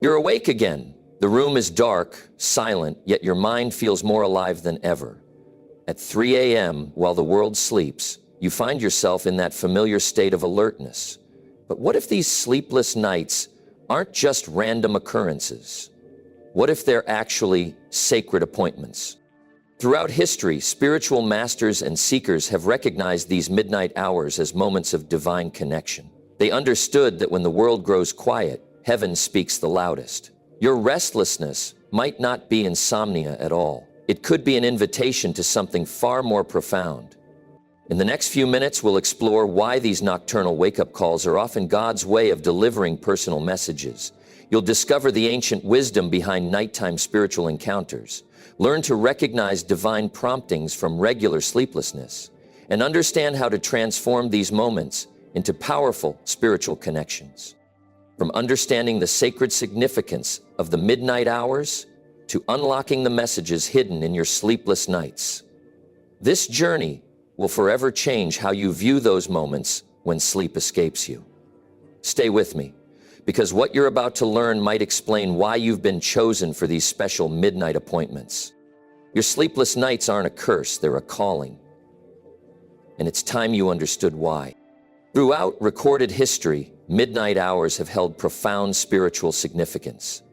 You're awake again. The room is dark, silent, yet your mind feels more alive than ever. At 3 a.m., while the world sleeps, you find yourself in that familiar state of alertness. But what if these sleepless nights aren't just random occurrences? What if they're actually sacred appointments? Throughout history, spiritual masters and seekers have recognized these midnight hours as moments of divine connection. They understood that when the world grows quiet, heaven speaks the loudest. Your restlessness might not be insomnia at all. It could be an invitation to something far more profound. In the next few minutes, we'll explore why these nocturnal wake-up calls are often God's way of delivering personal messages. You'll discover the ancient wisdom behind nighttime spiritual encounters, learn to recognize divine promptings from regular sleeplessness, and understand how to transform these moments into powerful spiritual connections. From understanding the sacred significance of the midnight hours to unlocking the messages hidden in your sleepless nights. This journey will forever change how you view those moments when sleep escapes you. Stay with me, because what you're about to learn might explain why you've been chosen for these special midnight appointments. Your sleepless nights aren't a curse, they're a calling. And it's time you understood why. Throughout recorded history, midnight hours have held profound spiritual significance.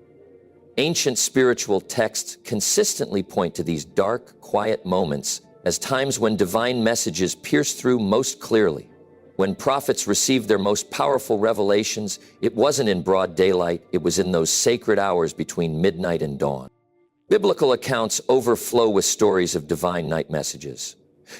Ancient spiritual texts consistently point to these dark, quiet moments as times when divine messages pierce through most clearly. When prophets received their most powerful revelations, it wasn't in broad daylight, it was in those sacred hours between midnight and dawn. Biblical accounts overflow with stories of divine night messages.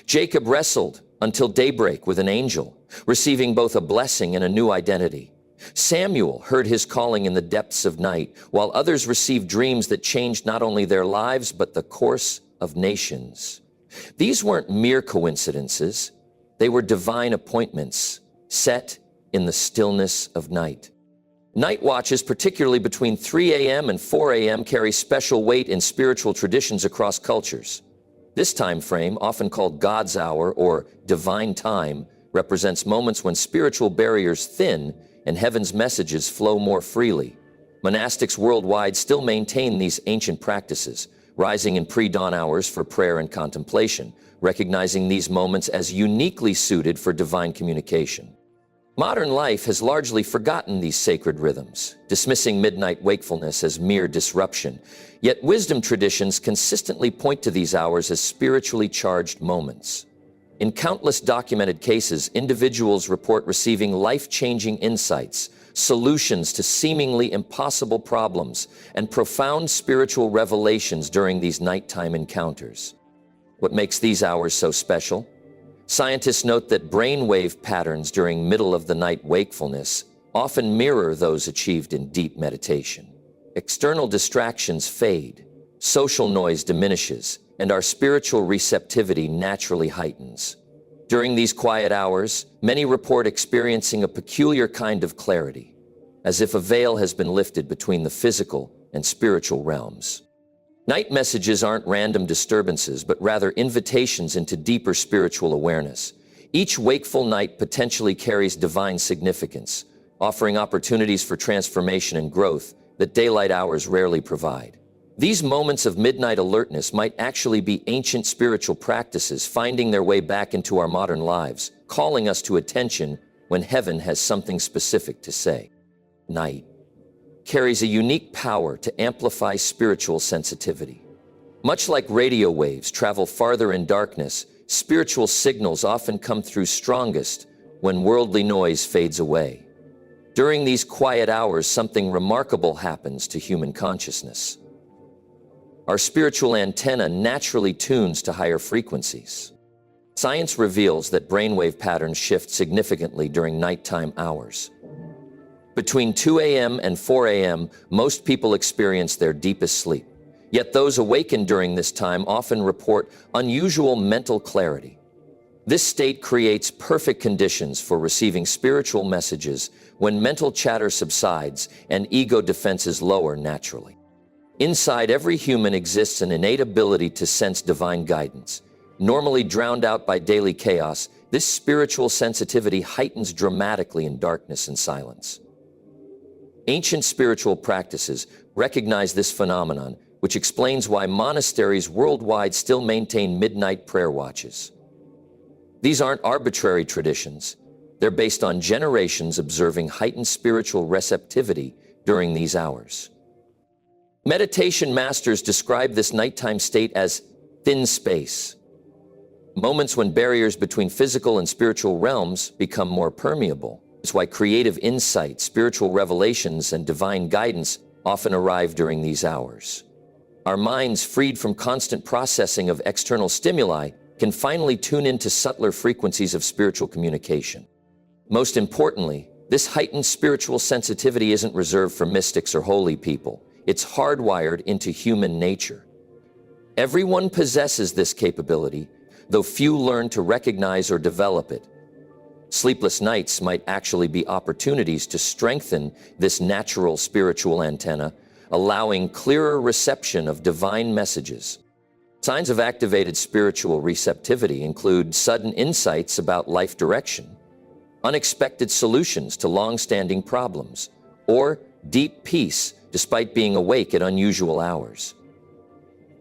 Jacob wrestled until daybreak with an angel, receiving both a blessing and a new identity. Samuel heard his calling in the depths of night, while others received dreams that changed not only their lives, but the course of nations. These weren't mere coincidences. They were divine appointments set in the stillness of night. Night watches, particularly between 3 a.m. and 4 a.m., carry special weight in spiritual traditions across cultures. This time frame, often called God's hour or divine time, represents moments when spiritual barriers thin and heaven's messages flow more freely. Monastics worldwide still maintain these ancient practices, rising in pre-dawn hours for prayer and contemplation, recognizing these moments as uniquely suited for divine communication. Modern life has largely forgotten these sacred rhythms, dismissing midnight wakefulness as mere disruption. Yet wisdom traditions consistently point to these hours as spiritually charged moments. In countless documented cases, individuals report receiving life-changing insights, solutions to seemingly impossible problems, and profound spiritual revelations during these nighttime encounters. What makes these hours so special? Scientists note that brainwave patterns during middle-of-the-night wakefulness often mirror those achieved in deep meditation. External distractions fade, social noise diminishes, and our spiritual receptivity naturally heightens. During these quiet hours, many report experiencing a peculiar kind of clarity, as if a veil has been lifted between the physical and spiritual realms. Night messages aren't random disturbances, but rather invitations into deeper spiritual awareness. Each wakeful night potentially carries divine significance, offering opportunities for transformation and growth that daylight hours rarely provide. These moments of midnight alertness might actually be ancient spiritual practices finding their way back into our modern lives, calling us to attention when heaven has something specific to say. Night carries a unique power to amplify spiritual sensitivity. Much like radio waves travel farther in darkness, spiritual signals often come through strongest when worldly noise fades away. During these quiet hours, something remarkable happens to human consciousness. Our spiritual antenna naturally tunes to higher frequencies. Science reveals that brainwave patterns shift significantly during nighttime hours. Between 2 a.m. and 4 a.m., most people experience their deepest sleep. Yet those awakened during this time often report unusual mental clarity. This state creates perfect conditions for receiving spiritual messages when mental chatter subsides and ego defenses lower naturally. Inside every human exists an innate ability to sense divine guidance. Normally drowned out by daily chaos, this spiritual sensitivity heightens dramatically in darkness and silence. Ancient spiritual practices recognize this phenomenon, which explains why monasteries worldwide still maintain midnight prayer watches. These aren't arbitrary traditions. They're based on generations observing heightened spiritual receptivity during these hours. Meditation masters describe this nighttime state as thin space, moments when barriers between physical and spiritual realms become more permeable. It's why creative insight, spiritual revelations, and divine guidance often arrive during these hours. Our minds, freed from constant processing of external stimuli, can finally tune into subtler frequencies of spiritual communication. Most importantly, this heightened spiritual sensitivity isn't reserved for mystics or holy people. It's hardwired into human nature. Everyone possesses this capability, though few learn to recognize or develop it. Sleepless nights might actually be opportunities to strengthen this natural spiritual antenna, allowing clearer reception of divine messages. Signs of activated spiritual receptivity include sudden insights about life direction, unexpected solutions to long-standing problems, or deep peace despite being awake at unusual hours.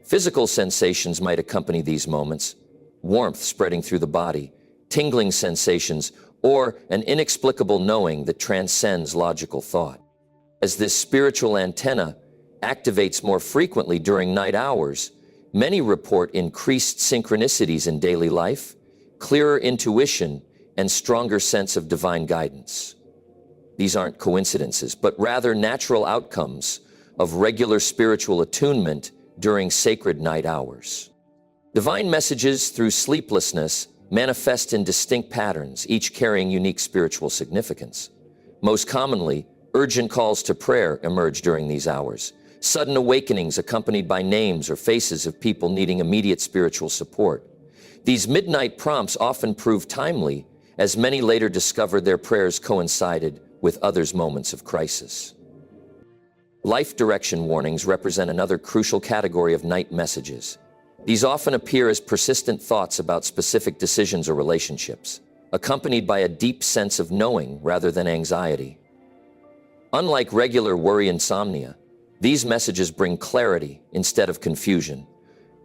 Physical sensations might accompany these moments: warmth spreading through the body, tingling sensations, or an inexplicable knowing that transcends logical thought. As this spiritual antenna activates more frequently during night hours, many report increased synchronicities in daily life, clearer intuition, and stronger sense of divine guidance. These aren't coincidences, but rather natural outcomes of regular spiritual attunement during sacred night hours. Divine messages through sleeplessness manifest in distinct patterns, each carrying unique spiritual significance. Most commonly, urgent calls to prayer emerge during these hours, sudden awakenings accompanied by names or faces of people needing immediate spiritual support. These midnight prompts often prove timely, as many later discovered their prayers coincided with others' moments of crisis. Life direction warnings represent another crucial category of night messages. These often appear as persistent thoughts about specific decisions or relationships, accompanied by a deep sense of knowing rather than anxiety. Unlike regular worry insomnia, these messages bring clarity instead of confusion,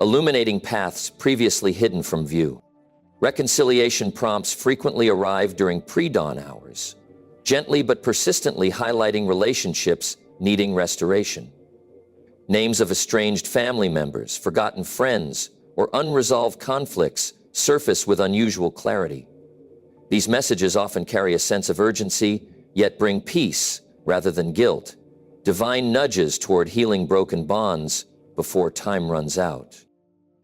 illuminating paths previously hidden from view. Reconciliation prompts frequently arrive during pre-dawn hours, gently but persistently highlighting relationships needing restoration. Names of estranged family members, forgotten friends, or unresolved conflicts surface with unusual clarity. These messages often carry a sense of urgency, yet bring peace rather than guilt, divine nudges toward healing broken bonds before time runs out.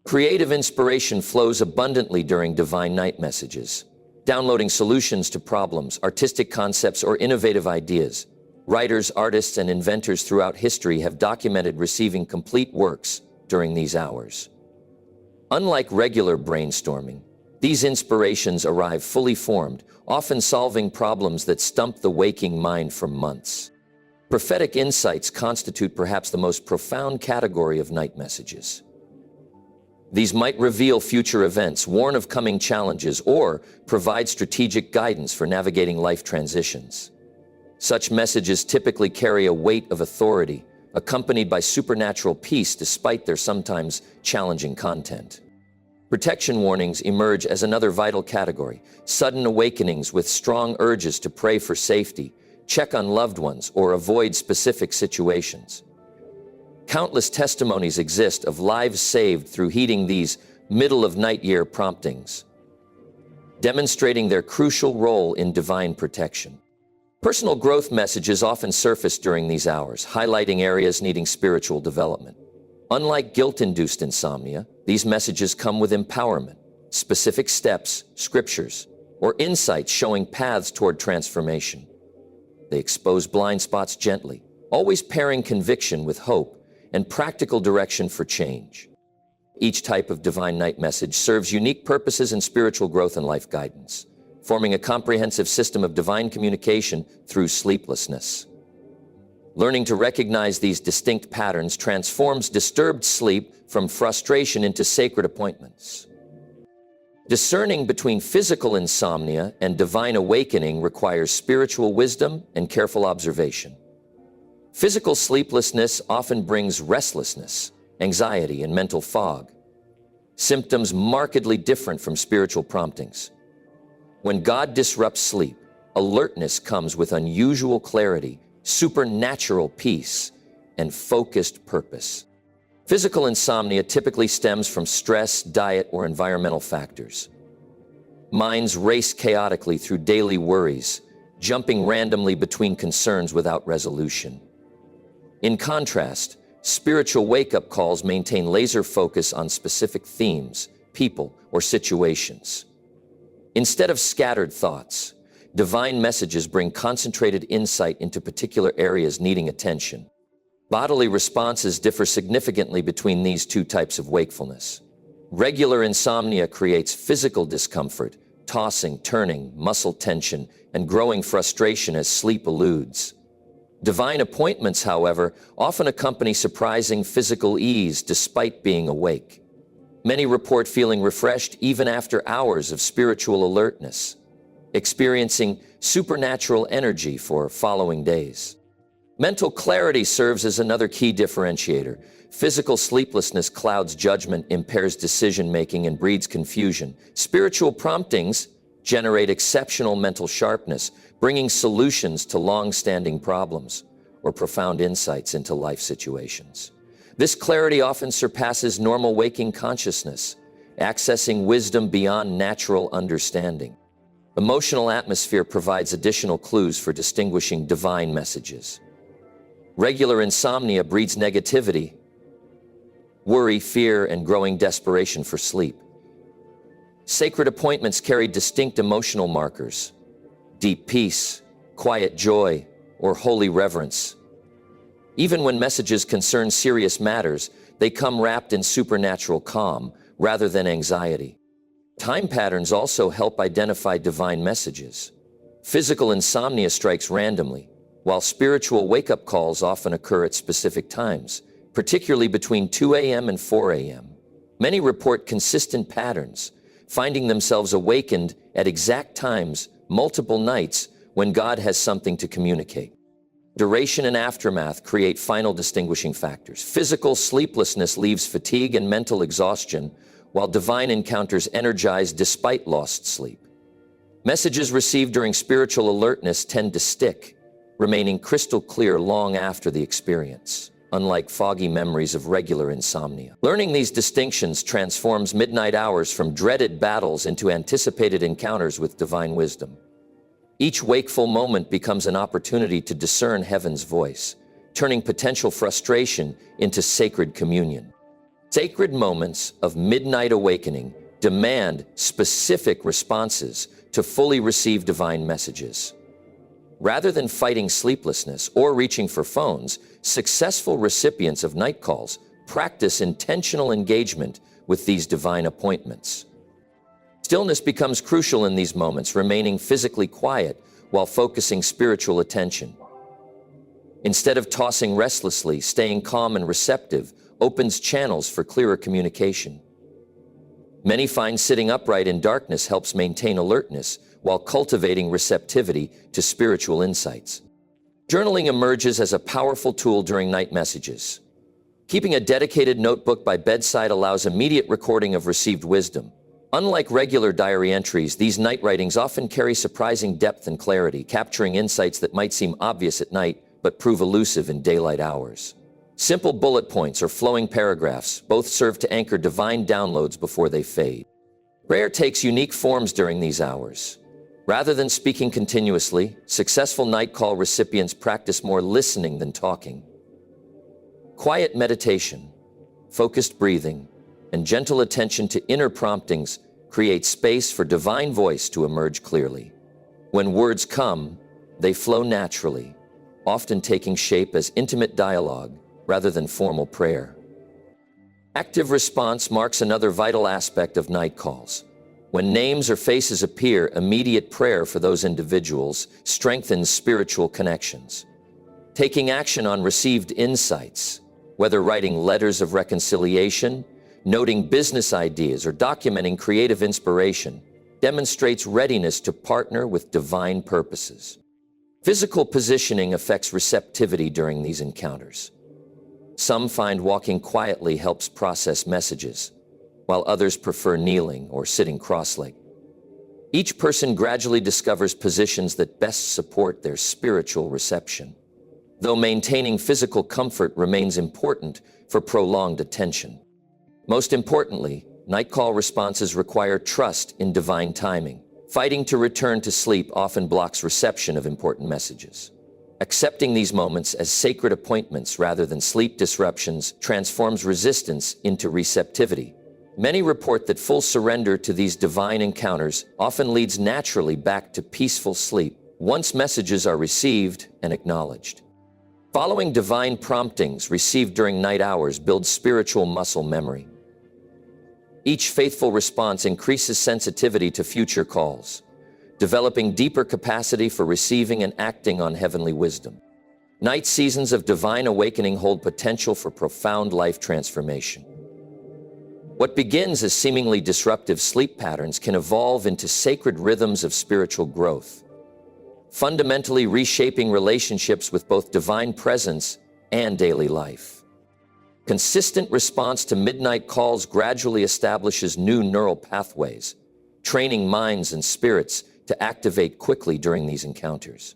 Creative inspiration flows abundantly during divine night messages, downloading solutions to problems, artistic concepts, or innovative ideas. Writers, artists, and inventors throughout history have documented receiving complete works during these hours. Unlike regular brainstorming, these inspirations arrive fully formed, often solving problems that stump the waking mind for months. Prophetic insights constitute perhaps the most profound category of night messages. These might reveal future events, warn of coming challenges, or provide strategic guidance for navigating life transitions. Such messages typically carry a weight of authority, accompanied by supernatural peace despite their sometimes challenging content. Protection warnings emerge as another vital category: sudden awakenings with strong urges to pray for safety, check on loved ones, or avoid specific situations. Countless testimonies exist of lives saved through heeding these middle-of-night-year promptings, demonstrating their crucial role in divine protection. Personal growth messages often surface during these hours, highlighting areas needing spiritual development. Unlike guilt-induced insomnia, these messages come with empowerment, specific steps, scriptures, or insights showing paths toward transformation. They expose blind spots gently, always pairing conviction with hope and practical direction for change. Each type of divine night message serves unique purposes in spiritual growth and life guidance, forming a comprehensive system of divine communication through sleeplessness. Learning to recognize these distinct patterns transforms disturbed sleep from frustration into sacred appointments. Discerning between physical insomnia and divine awakening requires spiritual wisdom and careful observation. Physical sleeplessness often brings restlessness, anxiety, and mental fog, symptoms markedly different from spiritual promptings. When God disrupts sleep, alertness comes with unusual clarity, supernatural peace, and focused purpose. Physical insomnia typically stems from stress, diet, or environmental factors. Minds race chaotically through daily worries, jumping randomly between concerns without resolution. In contrast, spiritual wake-up calls maintain laser focus on specific themes, people, or situations. Instead of scattered thoughts, divine messages bring concentrated insight into particular areas needing attention. Bodily responses differ significantly between these two types of wakefulness. Regular insomnia creates physical discomfort, tossing, turning, muscle tension, and growing frustration as sleep eludes. Divine appointments, however, often accompany surprising physical ease despite being awake. Many report feeling refreshed even after hours of spiritual alertness, experiencing supernatural energy for following days. Mental clarity serves as another key differentiator. Physical sleeplessness clouds judgment, impairs decision-making, and breeds confusion. Spiritual promptings generate exceptional mental sharpness, bringing solutions to long-standing problems or profound insights into life situations. This clarity often surpasses normal waking consciousness, accessing wisdom beyond natural understanding. Emotional atmosphere provides additional clues for distinguishing divine messages. Regular insomnia breeds negativity, worry, fear, and growing desperation for sleep. Sacred appointments carry distinct emotional markers: deep peace, quiet joy, or holy reverence. Even when messages concern serious matters, they come wrapped in supernatural calm rather than anxiety. Time patterns also help identify divine messages. Physical insomnia strikes randomly, while spiritual wake-up calls often occur at specific times, particularly between 2 a.m. and 4 a.m. Many report consistent patterns, finding themselves awakened at exact times multiple nights when God has something to communicate. Duration and aftermath create final distinguishing factors. Physical sleeplessness leaves fatigue and mental exhaustion, while divine encounters energize despite lost sleep. Messages received during spiritual alertness tend to stick, remaining crystal clear long after the experience, unlike foggy memories of regular insomnia. Learning these distinctions transforms midnight hours from dreaded battles into anticipated encounters with divine wisdom. Each wakeful moment becomes an opportunity to discern heaven's voice, turning potential frustration into sacred communion. Sacred moments of midnight awakening demand specific responses to fully receive divine messages. Rather than fighting sleeplessness or reaching for phones, successful recipients of night calls practice intentional engagement with these divine appointments. Stillness becomes crucial in these moments, remaining physically quiet while focusing spiritual attention. Instead of tossing restlessly, staying calm and receptive opens channels for clearer communication. Many find sitting upright in darkness helps maintain alertness while cultivating receptivity to spiritual insights. Journaling emerges as a powerful tool during night messages. Keeping a dedicated notebook by bedside allows immediate recording of received wisdom. Unlike regular diary entries, these night writings often carry surprising depth and clarity, capturing insights that might seem obvious at night but prove elusive in daylight hours. Simple bullet points or flowing paragraphs both serve to anchor divine downloads before they fade. Prayer takes unique forms during these hours. Rather than speaking continuously, successful night call recipients practice more listening than talking. Quiet meditation, focused breathing, and gentle attention to inner promptings create space for divine voice to emerge clearly. When words come, they flow naturally, often taking shape as intimate dialogue rather than formal prayer. Active response marks another vital aspect of night calls. When names or faces appear, immediate prayer for those individuals strengthens spiritual connections. Taking action on received insights, whether writing letters of reconciliation, noting business ideas, or documenting creative inspiration, demonstrates readiness to partner with divine purposes. Physical positioning affects receptivity during these encounters. Some find walking quietly helps process messages, while others prefer kneeling or sitting cross-legged. Each person gradually discovers positions that best support their spiritual reception, though maintaining physical comfort remains important for prolonged attention. Most importantly, night call responses require trust in divine timing. Fighting to return to sleep often blocks reception of important messages. Accepting these moments as sacred appointments rather than sleep disruptions transforms resistance into receptivity. Many report that full surrender to these divine encounters often leads naturally back to peaceful sleep once messages are received and acknowledged. Following divine promptings received during night hours builds spiritual muscle memory. Each faithful response increases sensitivity to future calls, developing deeper capacity for receiving and acting on heavenly wisdom. Night seasons of divine awakening hold potential for profound life transformation. What begins as seemingly disruptive sleep patterns can evolve into sacred rhythms of spiritual growth, fundamentally reshaping relationships with both divine presence and daily life. Consistent response to midnight calls gradually establishes new neural pathways, training minds and spirits to activate quickly during these encounters.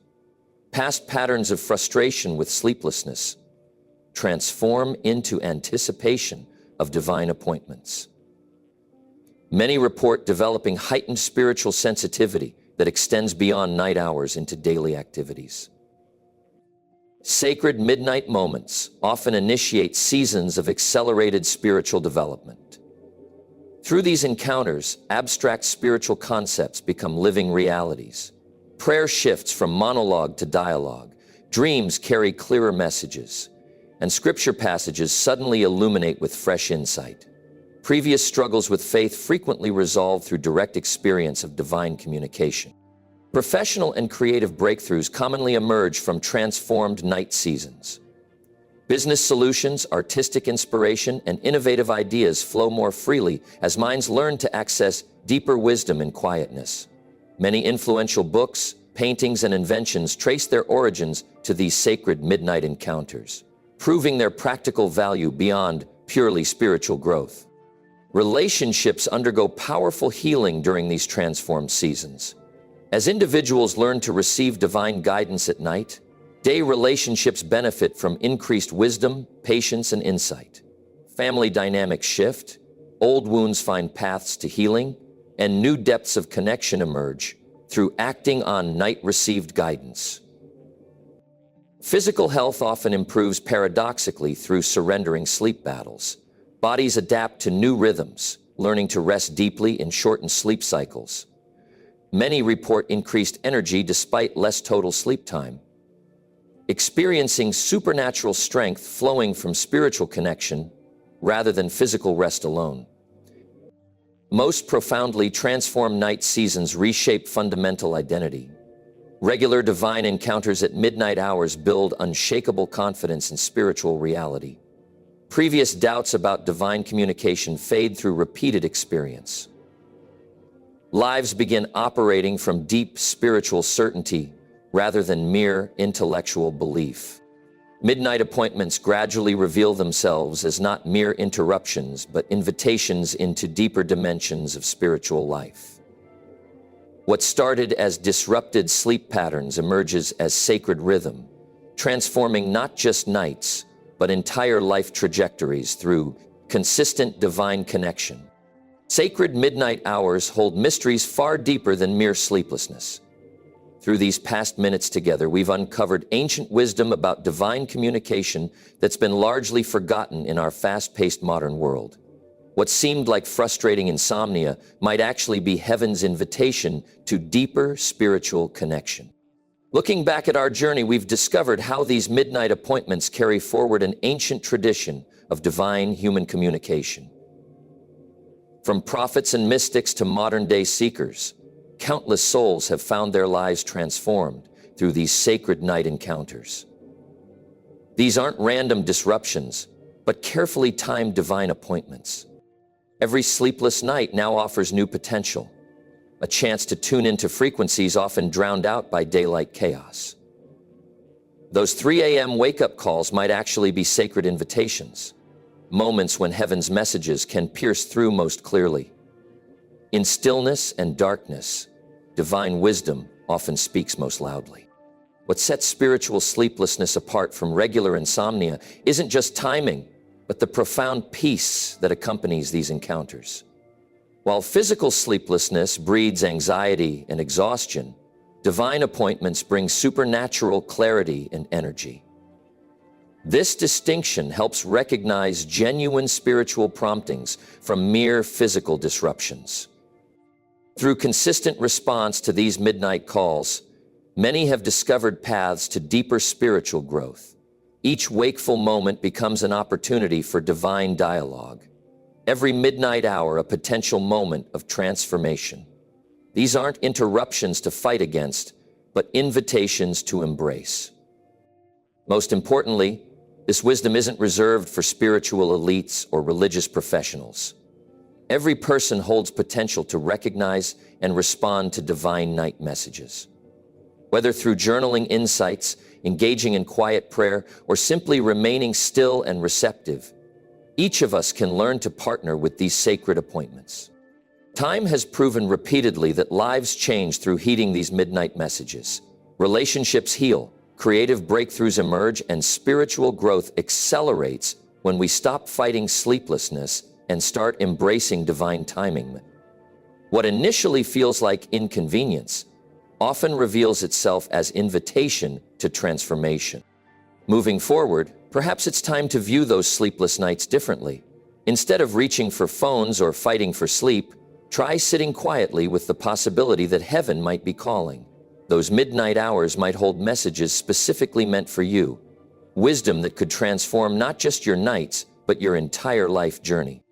Past patterns of frustration with sleeplessness transform into anticipation of divine appointments. Many report developing heightened spiritual sensitivity that extends beyond night hours into daily activities. Sacred midnight moments often initiate seasons of accelerated spiritual development. Through these encounters, abstract spiritual concepts become living realities. Prayer shifts from monologue to dialogue. Dreams carry clearer messages, and scripture passages suddenly illuminate with fresh insight. Previous struggles with faith frequently resolve through direct experience of divine communication. Professional and creative breakthroughs commonly emerge from transformed night seasons. Business solutions, artistic inspiration, and innovative ideas flow more freely as minds learn to access deeper wisdom in quietness. Many influential books, paintings, and inventions trace their origins to these sacred midnight encounters, proving their practical value beyond purely spiritual growth. Relationships undergo powerful healing during these transformed seasons. As individuals learn to receive divine guidance at night, day relationships benefit from increased wisdom, patience, and insight. Family dynamics shift, old wounds find paths to healing, and new depths of connection emerge through acting on night-received guidance. Physical health often improves paradoxically through surrendering sleep battles. Bodies adapt to new rhythms, learning to rest deeply in shortened sleep cycles. Many report increased energy despite less total sleep time, experiencing supernatural strength flowing from spiritual connection rather than physical rest alone. Most profoundly transformed night seasons reshape fundamental identity. Regular divine encounters at midnight hours build unshakable confidence in spiritual reality. Previous doubts about divine communication fade through repeated experience. Lives begin operating from deep spiritual certainty rather than mere intellectual belief. Midnight appointments gradually reveal themselves as not mere interruptions, but invitations into deeper dimensions of spiritual life. What started as disrupted sleep patterns emerges as sacred rhythm, transforming not just nights, but entire life trajectories through consistent divine connection. Sacred midnight hours hold mysteries far deeper than mere sleeplessness. Through these past minutes together, we've uncovered ancient wisdom about divine communication that's been largely forgotten in our fast-paced modern world. What seemed like frustrating insomnia might actually be heaven's invitation to deeper spiritual connection. Looking back at our journey, we've discovered how these midnight appointments carry forward an ancient tradition of divine human communication. From prophets and mystics to modern-day seekers, countless souls have found their lives transformed through these sacred night encounters. These aren't random disruptions, but carefully timed divine appointments. Every sleepless night now offers new potential, a chance to tune into frequencies often drowned out by daylight chaos. Those 3 a.m. wake-up calls might actually be sacred invitations, moments when heaven's messages can pierce through most clearly. In stillness and darkness, divine wisdom often speaks most loudly. What sets spiritual sleeplessness apart from regular insomnia isn't just timing, but the profound peace that accompanies these encounters. While physical sleeplessness breeds anxiety and exhaustion, divine appointments bring supernatural clarity and energy. This distinction helps recognize genuine spiritual promptings from mere physical disruptions. Through consistent response to these midnight calls, many have discovered paths to deeper spiritual growth. Each wakeful moment becomes an opportunity for divine dialogue. Every midnight hour a potential moment of transformation. These aren't interruptions to fight against, but invitations to embrace. Most importantly, this wisdom isn't reserved for spiritual elites or religious professionals. Every person holds potential to recognize and respond to divine night messages. Whether through journaling insights, engaging in quiet prayer, or simply remaining still and receptive, each of us can learn to partner with these sacred appointments. Time has proven repeatedly that lives change through heeding these midnight messages. Relationships heal, creative breakthroughs emerge, and spiritual growth accelerates when we stop fighting sleeplessness and start embracing divine timing. What initially feels like inconvenience often reveals itself as invitation to transformation. Moving forward, perhaps it's time to view those sleepless nights differently. Instead of reaching for phones or fighting for sleep, try sitting quietly with the possibility that heaven might be calling. Those midnight hours might hold messages specifically meant for you, wisdom that could transform not just your nights, but your entire life journey.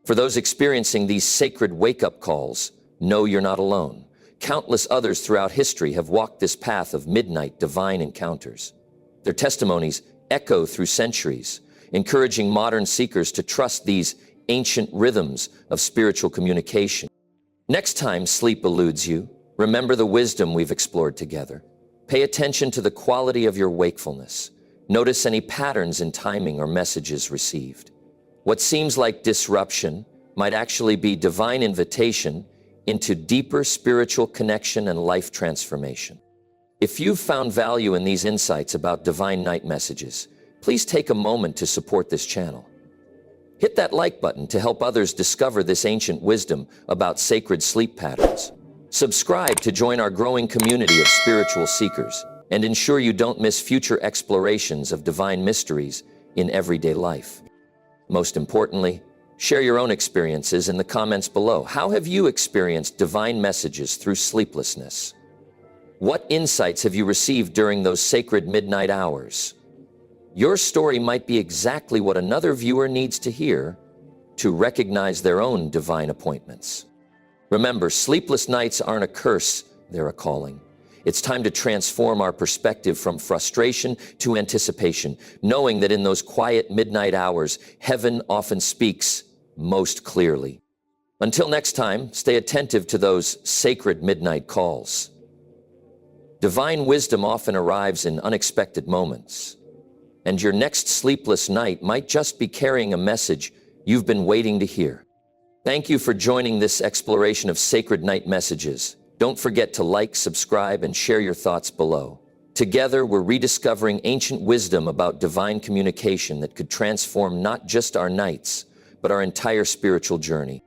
For those experiencing these sacred wake-up calls, know you're not alone. Countless others throughout history have walked this path of midnight divine encounters. Their testimonies echo through centuries, encouraging modern seekers to trust these ancient rhythms of spiritual communication. Next time sleep eludes you, remember the wisdom we've explored together. Pay attention to the quality of your wakefulness. Notice any patterns in timing or messages received. What seems like disruption might actually be divine invitation into deeper spiritual connection and life transformation. If you've found value in these insights about divine night messages, please take a moment to support this channel. Hit that like button to help others discover this ancient wisdom about sacred sleep patterns. Subscribe to join our growing community of spiritual seekers and ensure you don't miss future explorations of divine mysteries in everyday life. Most importantly, share your own experiences in the comments below. How have you experienced divine messages through sleeplessness? What insights have you received during those sacred midnight hours? Your story might be exactly what another viewer needs to hear to recognize their own divine appointments. Remember, sleepless nights aren't a curse, they're a calling. It's time to transform our perspective from frustration to anticipation, knowing that in those quiet midnight hours, heaven often speaks most clearly. Until next time, stay attentive to those sacred midnight calls. Divine wisdom often arrives in unexpected moments, and your next sleepless night might just be carrying a message you've been waiting to hear. Thank you for joining this exploration of sacred night messages. Don't forget to like, subscribe, and share your thoughts below. Together, we're rediscovering ancient wisdom about divine communication that could transform not just our nights, but our entire spiritual journey.